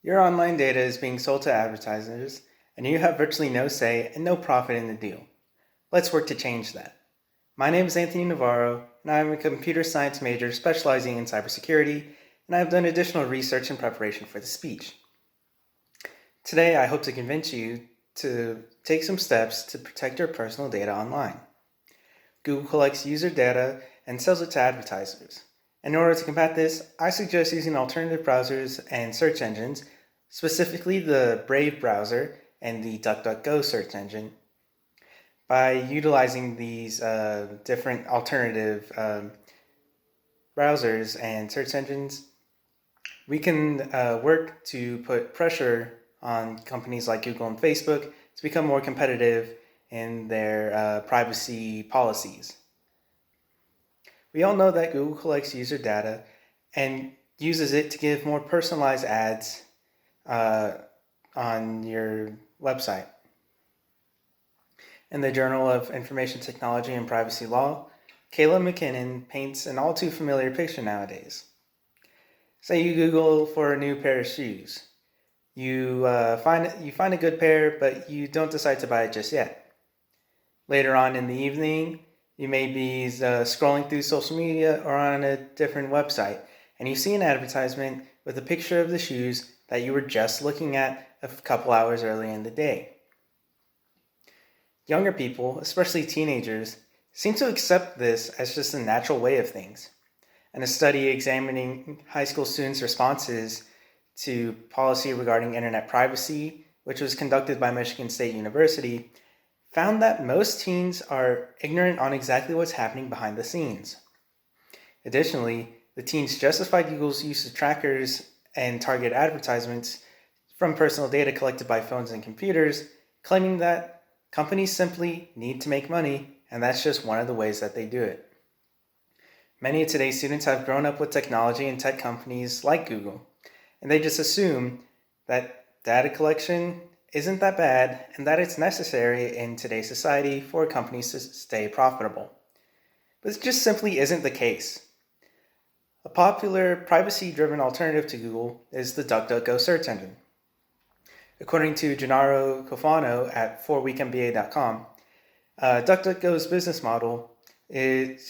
Your online data is being sold to advertisers, and you have virtually no say and no profit in the deal. Let's work to change that. My name is Anthony Navarro, and I am a computer science major specializing in cybersecurity, and I have done additional research in preparation for the speech. Today, I hope to convince you to take some steps to protect your personal data online. Google collects user data and sells it to advertisers. In order to combat this, I suggest using alternative browsers and search engines, specifically the Brave browser and the DuckDuckGo search engine. By utilizing these different alternative browsers and search engines, we can work to put pressure on companies like Google and Facebook to become more competitive in their privacy policies. We all know that Google collects user data and uses it to give more personalized ads on your website. In the Journal of Information Technology and Privacy Law, Kayla McKinnon paints an all too familiar picture nowadays. Say you Google for a new pair of shoes. You find a good pair, but you don't decide to buy it just yet. Later on in the evening, you may be scrolling through social media or on a different website, and you see an advertisement with a picture of the shoes that you were just looking at a couple hours earlier in the day. Younger people, especially teenagers, seem to accept this as just a natural way of things. And a study examining high school students' responses to policy regarding internet privacy, which was conducted by Michigan State University, found that most teens are ignorant on exactly what's happening behind the scenes. Additionally, the teens justified Google's use of trackers and target advertisements from personal data collected by phones and computers, claiming that companies simply need to make money, and that's just one of the ways that they do it. Many of today's students have grown up with technology and tech companies like Google, and they just assume that data collection isn't that bad and that it's necessary in today's society for companies to stay profitable. But it just simply isn't the case. A popular privacy-driven alternative to Google is the DuckDuckGo search engine. According to Gennaro Cofano at 4weekmba.com, DuckDuckGo's business model it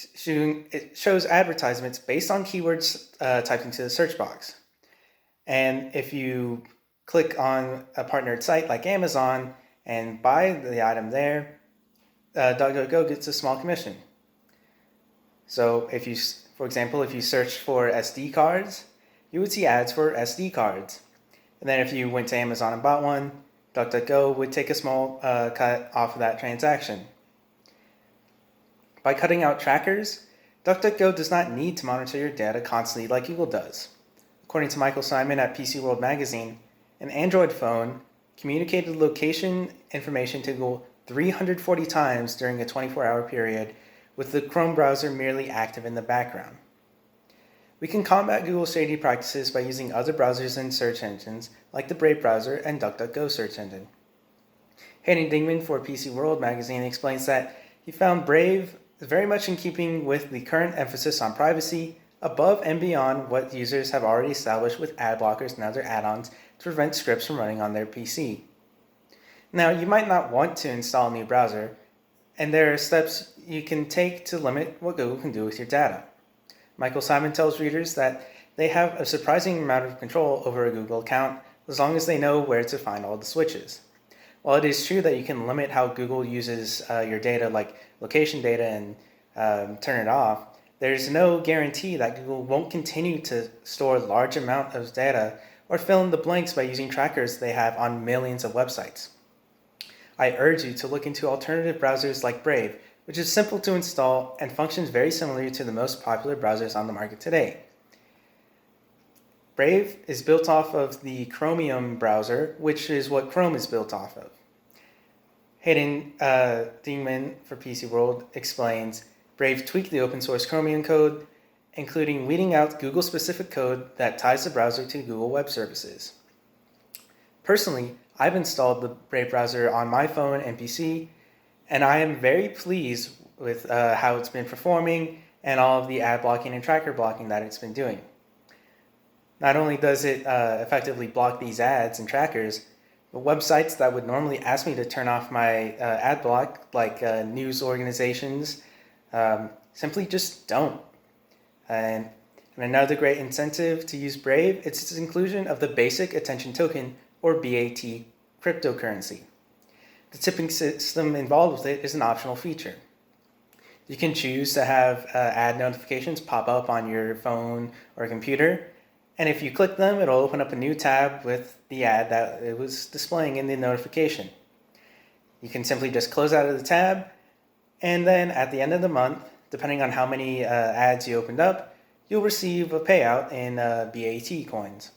shows advertisements based on keywords typed into the search box. And if you click on a partnered site like Amazon and buy the item there, DuckDuckGo gets a small commission. So if you, for example, if you search for SD cards, you would see ads for SD cards. And then if you went to Amazon and bought one, DuckDuckGo would take a small cut off of that transaction. By cutting out trackers, DuckDuckGo does not need to monitor your data constantly like Google does. According to Michael Simon at PC World Magazine, an Android phone communicated location information to Google 340 times during a 24-hour period, with the Chrome browser merely active in the background. We can combat Google's shady practices by using other browsers and search engines like the Brave browser and DuckDuckGo search engine. Hayden Dingman for PC World Magazine explains that he found Brave very much in keeping with the current emphasis on privacy, above and beyond what users have already established with ad blockers and other add-ons to prevent scripts from running on their PC. Now, you might not want to install a new browser, and there are steps you can take to limit what Google can do with your data. Michael Simon tells readers that they have a surprising amount of control over a Google account as long as they know where to find all the switches. While it is true that you can limit how Google uses your data, like location data, and turn it off, there's no guarantee that Google won't continue to store large amounts of data or fill in the blanks by using trackers they have on millions of websites. I urge you to look into alternative browsers like Brave, which is simple to install and functions very similarly to the most popular browsers on the market today. Brave is built off of the Chromium browser, which is what Chrome is built off of. Hayden Dingman for PC World explains, Brave tweaked the open source Chromium code, including weeding out Google-specific code that ties the browser to Google Web Services. Personally, I've installed the Brave browser on my phone and PC, and I am very pleased with how it's been performing and all of the ad blocking and tracker blocking that it's been doing. Not only does it effectively block these ads and trackers, but websites that would normally ask me to turn off my ad block, like news organizations, simply just don't. And, and another great incentive to use Brave is its inclusion of the Basic Attention Token, or BAT, cryptocurrency. The tipping system involved with it is an optional feature. You can choose to have ad notifications pop up on your phone or computer, and if you click them, it'll open up a new tab with the ad that it was displaying in the notification. You can simply just close out of the tab, and then at the end of the month, depending on how many ads you opened up, you'll receive a payout in BAT coins.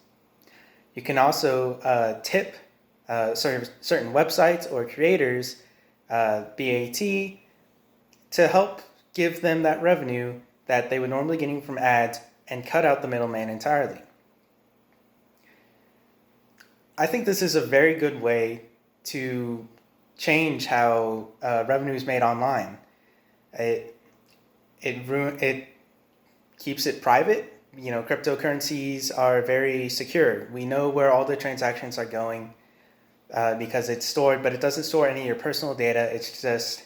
You can also tip certain websites or creators BAT to help give them that revenue that they would normally getting from ads and cut out the middleman entirely. I think this is a very good way to change how revenue is made online. It keeps it private. Cryptocurrencies are very secure. We know where all the transactions are going because it's stored, but it doesn't store any of your personal data. It's just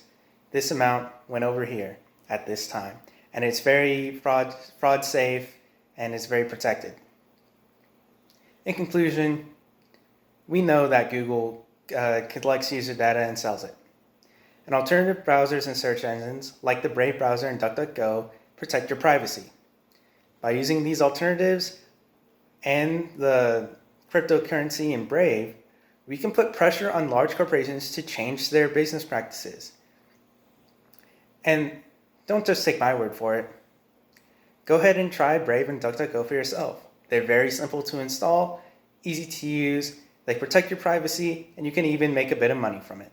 this amount went over here at this time. And it's very fraud safe, and it's very protected. In conclusion, we know that Google collects user data and sells it. And alternative browsers and search engines, like the Brave browser and DuckDuckGo, protect your privacy. By using these alternatives and the cryptocurrency in Brave, we can put pressure on large corporations to change their business practices. And don't just take my word for it. Go ahead and try Brave and DuckDuckGo for yourself. They're very simple to install, easy to use, they protect your privacy, and you can even make a bit of money from it.